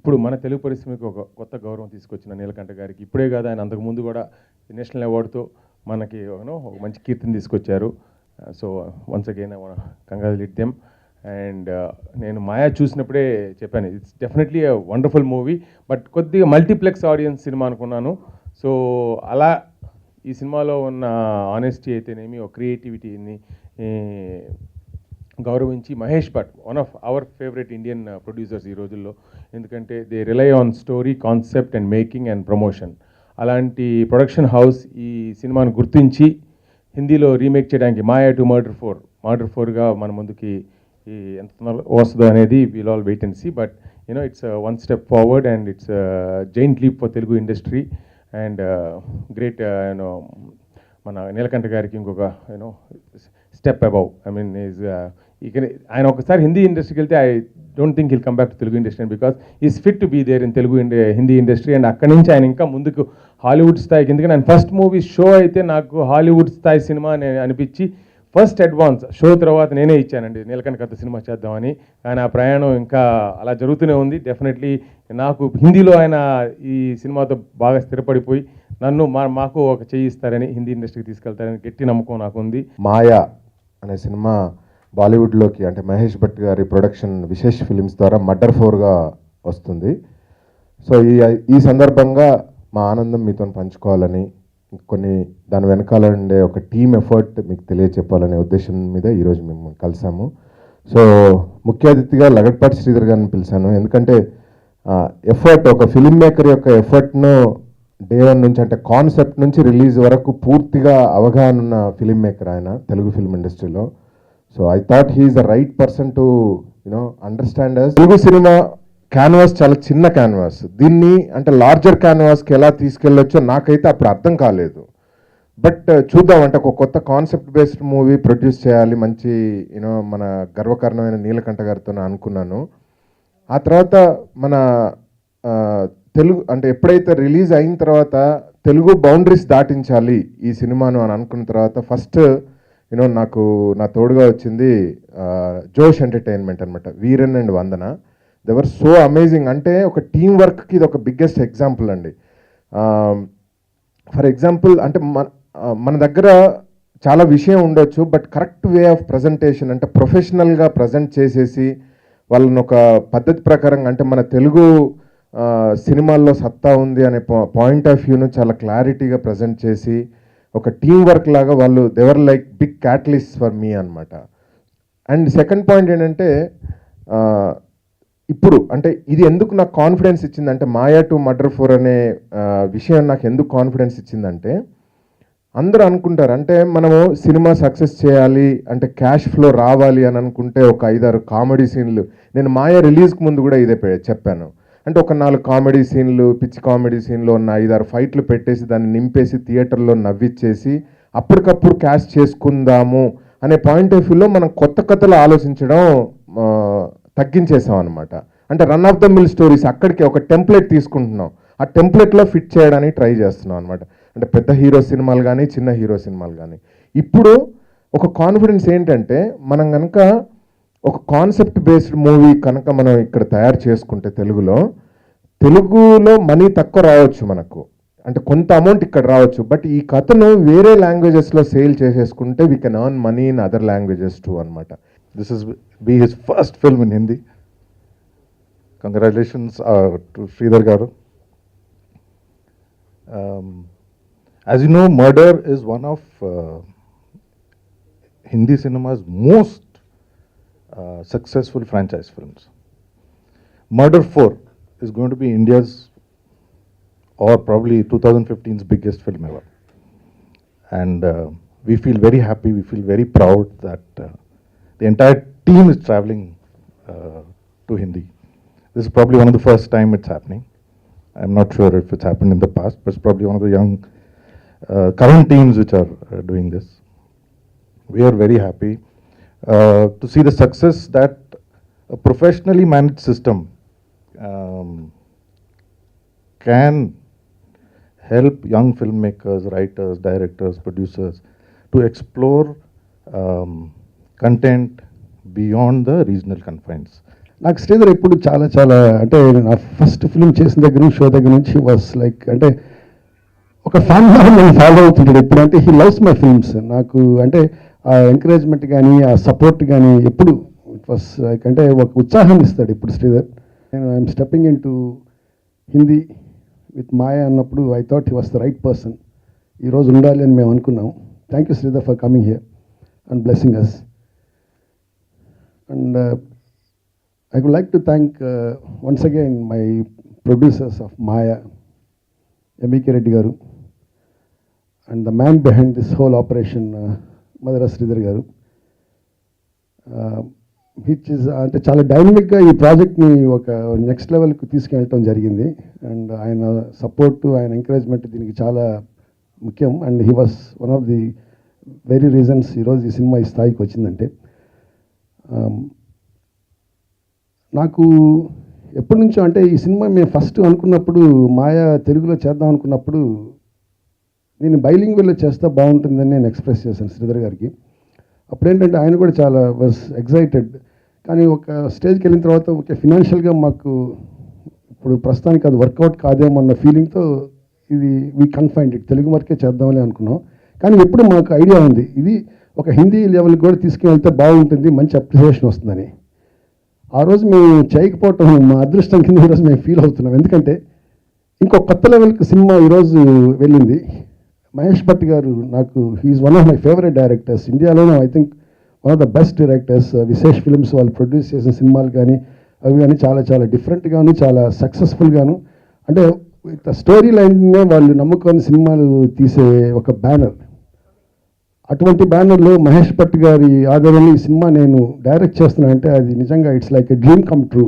ఇప్పుడు మన తెలుగు పరిశ్రమకి ఒక కొత్త గౌరవం తీసుకొచ్చిన నీలకంఠ గారికి ఇప్పుడే కాదు, ఆయన అంతకుముందు కూడా నేషనల్ అవార్డుతో మనకి ఒక మంచి కీర్తిని తీసుకొచ్చారు. So once again I want congratulate them. And నేను మాయా చూసినప్పుడే చెప్పాను, it's definitely a wonderful movie, but కొద్దిగా మల్టీప్లెక్స్ ఆడియన్స్ సినిమా అనుకున్నాను. సో అలా ఈ సినిమాలో ఉన్న ఆనెస్టీ అయితేనేమి, ఒక క్రియేటివిటీని గౌరవించి Mahesh Bhatt, one of our favourite Indian producers ఈ రోజుల్లో, ఎందుకంటే they rely on story, concept and making and promotion. అలాంటి ప్రొడక్షన్ హౌస్ ఈ సినిమాను గుర్తించి హిందీలో రీమేక్ చేయడానికి మాయా టు మర్డర్ ఫోర్గా మన ముందుకి ఎంత వస్తుందో అనేది will all wait and see. But it's one step forward and it's giant leap for Telugu industry and great మన నీలకంఠ గారికి ఇంకొక స్టెప్ అబౌవ్. ఐ మీన్ ఆయన ఒకసారి హిందీ ఇండస్ట్రీకి వెళ్తే I don't think will come back to Telugu industry, because is fit to be there in Hindi industry. And అక్కడి నుంచి ఆయన ఇంకా ముందుకు హాలీవుడ్ స్థాయికి, ఎందుకంటే ఆయన ఫస్ట్ మూవీ షో అయితే నాకు హాలీవుడ్ స్థాయి సినిమా అని అనిపించి ఫస్ట్ అడ్వాన్స్ షో తర్వాత నేనే ఇచ్చానండి నీలకంఠ కథ సినిమా చేద్దామని. కానీ ఆ ప్రయాణం ఇంకా అలా జరుగుతూనే ఉంది. డెఫినెట్లీ నాకు హిందీలో ఆయన ఈ సినిమాతో బాగా స్థిరపడిపోయి నన్ను మాకు ఒక చెయ్యి ఇస్తారని, హిందీ ఇండస్ట్రీకి తీసుకెళ్తారని గట్టి నమ్మకం నాకు ఉంది. మాయా అనే సినిమా బాలీవుడ్లోకి, అంటే మహేష్ భట్ గారి ప్రొడక్షన్ విశేష్ ఫిలిమ్స్ ద్వారా మర్డర్ 4గా వస్తుంది. సో ఈ సందర్భంగా మా ఆనందం మీతో పంచుకోవాలని, కొన్ని దాని వెనకాల ఉండే ఒక టీమ్ ఎఫర్ట్ మీకు తెలియచెప్పాలనే ఉద్దేశం మీద ఈరోజు మేము కలిసాము. సో ముఖ్య అతిథిగా లగడపాటి శ్రీధర్ గారిని పిలిచాను, ఎందుకంటే ఎఫర్ట్, ఒక ఫిల్మ్ మేకర్ యొక్క ఎఫర్ట్ను డే 1 నుంచి, అంటే కాన్సెప్ట్ నుంచి రిలీజ్ వరకు పూర్తిగా అవగాహన ఉన్న ఫిల్మ్ మేకర్ ఆయన తెలుగు ఫిల్మ్ ఇండస్ట్రీలో. So I thought he is the right person to understand us. Telugu సినిమా క్యాన్వాస్ చాలా చిన్న క్యాన్వాస్, దీన్ని అంటే లార్జర్ క్యాన్వాస్కి ఎలా తీసుకెళ్ళొచ్చో నాకైతే అప్పుడు అర్థం కాలేదు. బట్ చూద్దాం, అంటే ఒక కొత్త కాన్సెప్ట్ బేస్డ్ మూవీ ప్రొడ్యూస్ చేయాలి, మంచి మన గర్వకారణమైన నీలకంఠ గారితో అనుకున్నాను. ఆ తర్వాత మన తెలుగు, అంటే ఎప్పుడైతే రిలీజ్ అయిన తర్వాత తెలుగు బౌండరీస్ దాటించాలి ఈ సినిమాను అని అనుకున్న తర్వాత ఫస్ట్ నాకు నా తోడుగా వచ్చింది జోష్ ఎంటర్టైన్మెంట్ అనమాట. Veeran and Vandana, they were so amazing. అంటే ఒక టీం వర్క్కి ఇది ఒక బిగ్గెస్ట్ ఎగ్జాంపుల్ అండి. ఫర్ ఎగ్జాంపుల్, అంటే మన దగ్గర చాలా విషయం ఉండొచ్చు, but correct way of presentation, అంటే ప్రొఫెషనల్గా ప్రజెంట్ చేసేసి వాళ్ళని ఒక పద్ధతి ప్రకారంగా, అంటే మన తెలుగు సినిమాల్లో సత్తా ఉంది అనే పాయింట్ ఆఫ్ వ్యూను చాలా క్లారిటీగా ప్రజెంట్ చేసి ఒక టీం వర్క్ లాగా వాళ్ళు they were like big catalyst for me అనమాట. అండ్ సెకండ్ పాయింట్ ఏంటంటే, ఇప్పుడు అంటే ఇది ఎందుకు నాకు కాన్ఫిడెన్స్ ఇచ్చిందంటే, మాయా టు మర్డర్ 4 అనే విషయం నాకు ఎందుకు కాన్ఫిడెన్స్ ఇచ్చిందంటే, అందరూ అనుకుంటారు అంటే మనము సినిమా సక్సెస్ చేయాలి అంటే క్యాష్ ఫ్లో రావాలి అని అనుకుంటే ఒక 5-6 కామెడీ సీన్లు, నేను మాయా రిలీజ్కి ముందు కూడా ఇదే చెప్పాను, అంటే ఒక 4 కామెడీ సీన్లు, పిచ్చి కామెడీ సీన్లో ఉన్న 5-6 ఫైట్లు పెట్టేసి దాన్ని నింపేసి థియేటర్లో నవ్విచ్చేసి అప్పటికప్పుడు క్యాష్ చేసుకుందాము అనే పాయింట్ ఆఫ్ వ్యూలో మనం కొత్త కథలు ఆలోచించడం తగ్గించేసాం అనమాట. అంటే run of the mill stories అక్కడికి ఒక టెంప్లెట్ తీసుకుంటున్నాం, ఆ టెంప్లెట్లో ఫిట్ చేయడానికి ట్రై చేస్తున్నాం అనమాట. అంటే పెద్ద హీరో సినిమాలు కానీ చిన్న హీరో సినిమాలు కానీ. ఇప్పుడు ఒక కాన్ఫిడెన్స్ ఏంటంటే, మనం కనుక ఒక కాన్సెప్ట్ బేస్డ్ మూవీ కనుక మనం ఇక్కడ తయారు చేసుకుంటే తెలుగులో మనీ తక్కువ రావచ్చు మనకు, అంటే కొంత అమౌంట్ ఇక్కడ రావచ్చు, బట్ ఈ కథను వేరే లాంగ్వేజెస్లో సేల్ చేసేసుకుంటే we can earn money in other languages two అనమాట. This is be his first film in Hindi. Congratulations to Sridhar Garu. As you know, Murder is one of Hindi cinema's most successful franchise films. Murder 4 is going to be India's, or probably 2015's biggest film ever. And we feel very happy, we feel very proud that the entire team is traveling to Hindi. This is probably one of the first time it's happening. I'm not sure if it's happened in the past, but it's probably one of the young current teams which are doing this. We are very happy to see the success that a professionally managed system can help young filmmakers, writers, directors, producers to explore content beyond the regional confines. నాకు శ్రీధర్ ఎప్పుడు చాలా చాలా అంటే నా first film చేసిన దగ్గర నుంచి show దగ్గర నుంచి వాస్ లైక్ అంటే ఒక ఫ్యాన్ నేను ఫాలో అవుతుంటాడు ఎప్పుడు అంటే హీ లవ్స్ మై ఫిల్మ్స్. నాకు అంటే ఆ ఎంకరేజ్మెంట్ కానీ ఆ సపోర్ట్ కానీ ఎప్పుడు ఇట్ వాస్ లైక్ అంటే ఒక ఉత్సాహం ఇస్తాడు ఇప్పుడు శ్రీధర్. నేను I'm stepping in to Hindi with Maya అన్నప్పుడు I thought he was the right person. ఈరోజు ఉండాలి అని మేము అనుకున్నాం. Thank you Sridhar for coming here and blessing us. And I would like to thank once again my producers of Maya, M.E.K. Reddy Garu, and the man behind this whole operation, Madara Sridhar Garu, which is అంటే చాలా డైనమిక్గా ఈ ప్రాజెక్ట్ని ఒక next లెవెల్కి తీసుకెళ్ళటం జరిగింది. And ఆయన సపోర్ట్, ఆయన ఎంకరేజ్మెంట్ దీనికి చాలా ముఖ్యం. And he was one of the very reasons ఈరోజు ఈ సినిమా ఈ స్థాయికి వచ్చిందంటే. నాకు ఎప్పటి నుంచో అంటే ఈ సినిమా మేము ఫస్ట్ అనుకున్నప్పుడు మాయా తెలుగులో చేద్దాం అనుకున్నప్పుడు నేను బైలింగ్వెల్లో చేస్తే బాగుంటుందని నేను ఎక్స్ప్రెస్ చేశాను శ్రీధర్ గారికి. అప్పుడేంటంటే ఆయన కూడా చాలా వాజ్ ఎగ్జైటెడ్. కానీ ఒక స్టేజ్కి వెళ్ళిన తర్వాత ఓకే ఫినాన్షియల్గా మాకు ఇప్పుడు ప్రస్తుతానికి అది వర్కౌట్ కాదేమో అన్న ఫీలింగ్తో ఇది వీ కన్ఫైన్డ్ ఇట్ తెలుగు వరకే చేద్దామని అనుకున్నాం. కానీ ఎప్పుడు మాకు ఐడియా ఉంది ఇది ఒక హిందీ లెవెల్కి కూడా తీసుకువెళ్తే బాగుంటుంది, మంచి అప్రిసియేషన్ వస్తుందని. ఆ రోజు మేము చేయకపోవటం మా అదృష్టం కింద ఈరోజు మేము ఫీల్ అవుతున్నాం. ఎందుకంటే ఇంకో కొత్త లెవెల్కి సినిమా ఈరోజు వెళ్ళింది. మహేష్ భట్ గారు నాకు he is one of my favourite directors ఇండియాలోనే. I think one of the best directors. Vishesh films వాళ్ళు ప్రొడ్యూస్ చేసిన సినిమాలు కానీ అవి కానీ చాలా చాలా డిఫరెంట్గాను చాలా సక్సెస్ఫుల్గాను అంటే స్టోరీ లైన్నే వాళ్ళు నమ్ముకొని సినిమాలు తీసే ఒక బ్యానర్. అటువంటి బ్యానర్లో మహేష్ భట్ గారి ఆధ్వర్యంలో ఈ సినిమా నేను డైరెక్ట్ చేస్తున్నానంటే అది నిజంగా it's like a dream come true.